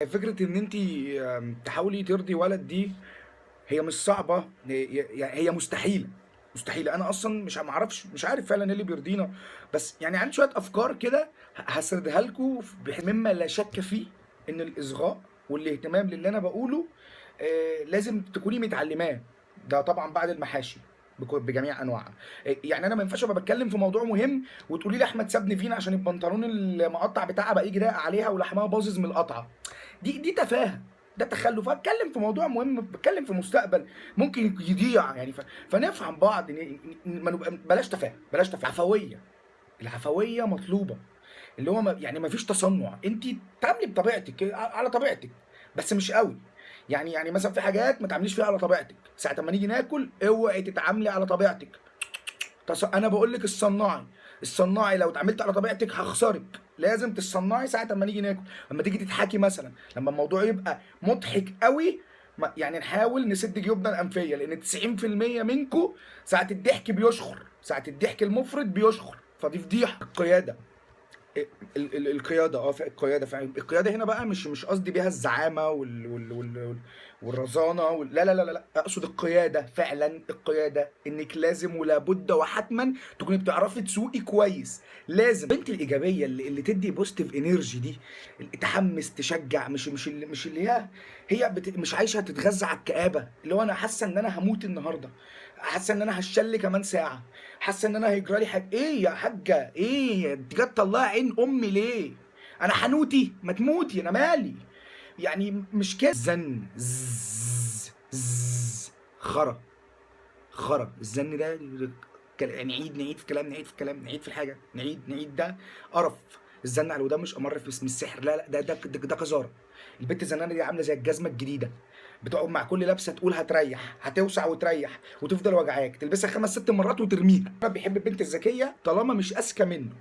فكرة إن أنتِ تحاولي ترضي ولد دي هي مش صعبة، هي مستحيلة، مستحيلة. أنا أصلًا ما أعرفش، مش عارف فعلًا إيه اللي بيرضينا، بس يعني عندي شوية أفكار كده هاسردها لكم مما لا شك فيه إن الإصغاء والاهتمام للي أنا باقوله لازم تكوني متعلماه، ده طبعًا بعد المحاشي بجميع أنواعها. يعني أنا ما ينفعش أبقى باتكلم في موضوع مهم وتقولي لي أحمد سابني فين عشان البنطلون المقطّع بتاعها بقى ييجي رايق عليها ولحمها باظظ من القطعة. دي تفاهة، ده تخلُّف. أنا باتكلّم في موضوع مهم، باتكلّم في مستقبل ممكن يضيع يعني فنفهم بعض ما نبقى بلاش تفاهة، بلاش تفاهة، عفوية، العفوية مطلوبة، اللي هو ما فيش تصنُّع، أنتِ تعاملي بطبيعتِك على طبيعتِك، بس مش أوي. يعني مثلًا في حاجات ما تعامليش فيها على طبيعتِك، ساعة أمّا نيجي ناكل اوعي تتعاملي على طبيعتِك. أنا باقول لِك الصنّاعي، الصنّاعي لو اتعاملتِ على طبيعتِك هاخسرِك، لازم تتصنّعي ساعة أمّا نيجي ناكل، أمّا تيجي تضحكي مثلًا، لمّا الموضوع يبقى مضحك أوي يعني نحاول نسِد جيوبنا الأنفية، لإن 90% منكم ساعة الضحك بيشخر، ساعة الضحك المُفرط بيشخر، فدي فضيحة. القيادة، القيادة القيادة فعلًا. القيادة هنا بقى مش قصدي بيها الزعامة والرزانة لا، لا، لا، لا، لأ، أقصد القيادة فعلًا. القيادة إنِّك لازم ولا بد وحتمًا تكوني بتعرفي تسوقي كويس، لازم. البنت الإيجابية اللي تدّي positive energy دي، تحمّس، تشجّع، مش اللي هي مش عايشة تتغذى على الكآبة، اللي هو أنا حاسة إن أنا هاموت النهارده، حاسة إن أنا هاتشل كمان ساعة، حاسه ان انا هيجرى لي حاجه. ايه يا حاجه، ايه انت جايه تطلعي عين امي ليه؟ انا حنوتي، ما تموتي، انا مالي. يعني مش كده. زن خرا، خرا الزن ده. نعيد في كلام، نعيد في كلام، نعيد في الحاجه، نعيد ده قرف. الزن على الودان مش امر في اسم السحر، لا لا، ده قذاره. البت الزنانه دي عامله زي الجزمه الجديده، بتقعد مع كل لبسه تقول هتريح، هتوسع وتريح وتفضل وجعاك، تلبسها 5 6 مرات وترميها. بيحب البنت الذكيه طالما مش اذكى منه،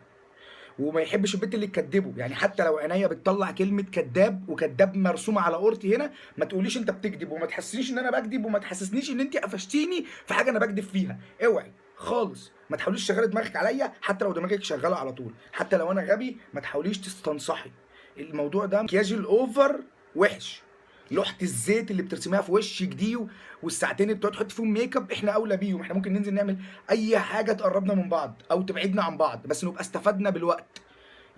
وما يحبش البنت اللي تكدبه. يعني حتى لو عينيا بتطلع كلمه كذاب، وكذاب مرسومه على اورتي هنا، ما تقوليش انت بتكذب، وما تحسسنيش ان انا بكذب، وما تحسسنيش ان انت قفشتيني في حاجه انا بكذب فيها. اوعي خالص، ما تحاوليش تشغلي دماغك عليا، حتى لو دماغك شغاله على طول، حتى لو انا غبي ما تحاوليش تستنصحي. الموضوع ده مكياج الاوفر وحش. لوحة الزيت اللي بترسميها في وشك دي والساعتين اللي بتقعد تحط فيهم ميك اب، احنا اولى بيهم. احنا ممكن ننزل نعمل اي حاجه تقربنا من بعض او تبعدنا عن بعض، بس نبقى استفدنا بالوقت.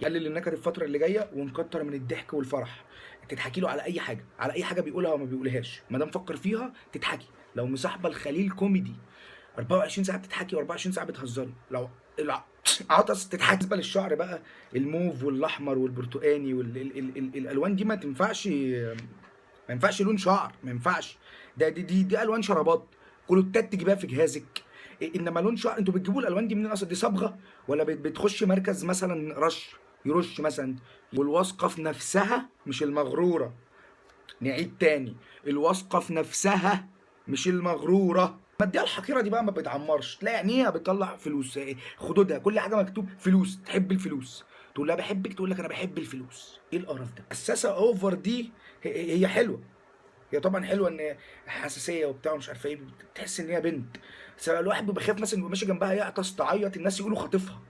يقلل النكد الفترة اللي جاية، ونكتر من الضحك والفرح. تضحكي له على أي حاجة، على أي حاجة بيقولها وما بيقولهاش، ما دام فكر فيها تضحكي. لو مصاحبة الخليل كوميدي 24 ساعة بتضحكي و24 ساعة بتهزري. لو عطس تضحكي. بالنسبة للشعر بقى، الموف والأحمر والبرتقاني الألوان دي ما تنفعش، ما ينفعش لون شعر، ما ينفعش. دي ألوان شرابات، كلوتات تجيبها في جهازك. انما لون شعر، انتوا بتجيبوا الالوان دي منين اصلا؟ دي صبغه ولا بتخش مركز مثلا يرش مثلا؟ والواثقه في نفسها مش المغروره. نعيد تاني، الواثقه في نفسها مش المغروره. الماديه الحقيره دي بقى ما بتعمرش، تلاقي عينيها بتطلع فلوس، خدودها كل حاجه مكتوب فلوس، تحب الفلوس، تقول لها بحبك تقول لك انا بحب الفلوس. ايه القرف ده؟ حساسه اوفر دي هي حلوه، هي طبعا حلوه ان حساسيه وبتاع ومش عارفه ايه، تحس ان هي بنت. بس الواحد بيبقى خايف مثلا يبقى ماشي جنبها يعطس تعيط الناس يقولوا خاطفها.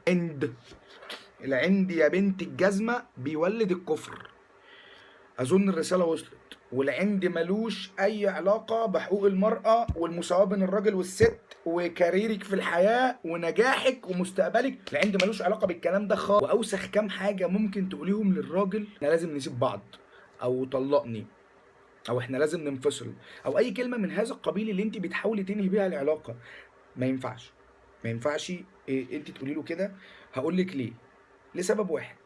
العند يا بنت الجزمه بيولد الكفر. اظن الرساله وصلت. والعند ملوش اي علاقه بحقوق المراه والمساواه بين الراجل والست وكاريرك في الحياه ونجاحك ومستقبلك. العند ملوش علاقه بالكلام ده خالص. واوسخ كام حاجه ممكن تقوليهم للراجل: احنا لازم نسيب بعض، او طلقني، او احنا لازم ننفصل، او اي كلمه من هذا القبيل اللي انت بتحاولي تنهي بيها العلاقه. ما ينفعش، ما ينفعش. انت تقولي له كده. هقول لك ليه. لسبب واحد،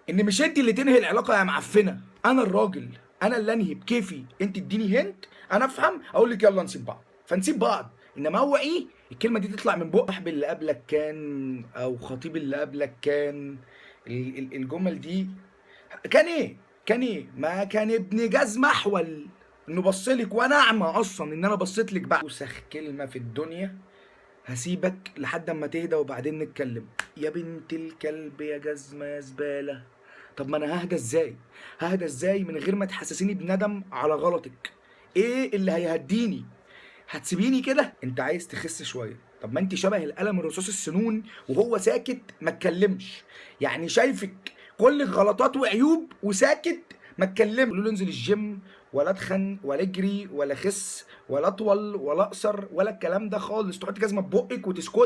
ان مش انت اللي تنهي العلاقه يا معفنه، انا الراجل، انا اللي انهي بكيفي. انت اديني هنت انا افهم، اقول لك يلا نسيب بعض فنسيب بعض. انما هو ايه الكلمه دي تطلع من بق صاحب اللي قبلك كان، او خطيب اللي قبلك كان. الجمل دي كان ايه؟ كان ايه؟ ما كان ابن جزمة احول انه بصلك، وانا اعمى اصلا ان انا بصيت لك بعد. اوسخ كلمة في الدنيا: هسيبك لحد اما تهدى وبعدين نتكلم. يا بنت الكلب يا جزمة يا زبالة. طب ما انا ههدى ازاي؟ ههدى ازاي من غير ما تحسسيني بندم على غلطك؟ ايه اللي هيهديني؟ هتسيبيني كده؟ انت عايز تخس شويه، طب ما انت شبه القلم الرصاص السنون وهو ساكت ما اتكلمش. يعني شايفك كل غلطات وعيوب وساكت، ما اتكلم قولوا له انزل الجيم ولا اتخن ولا اجري ولا خس ولا اطول ولا اقصر ولا الكلام ده خالص، تحط جزمه في بقك وتسكتي.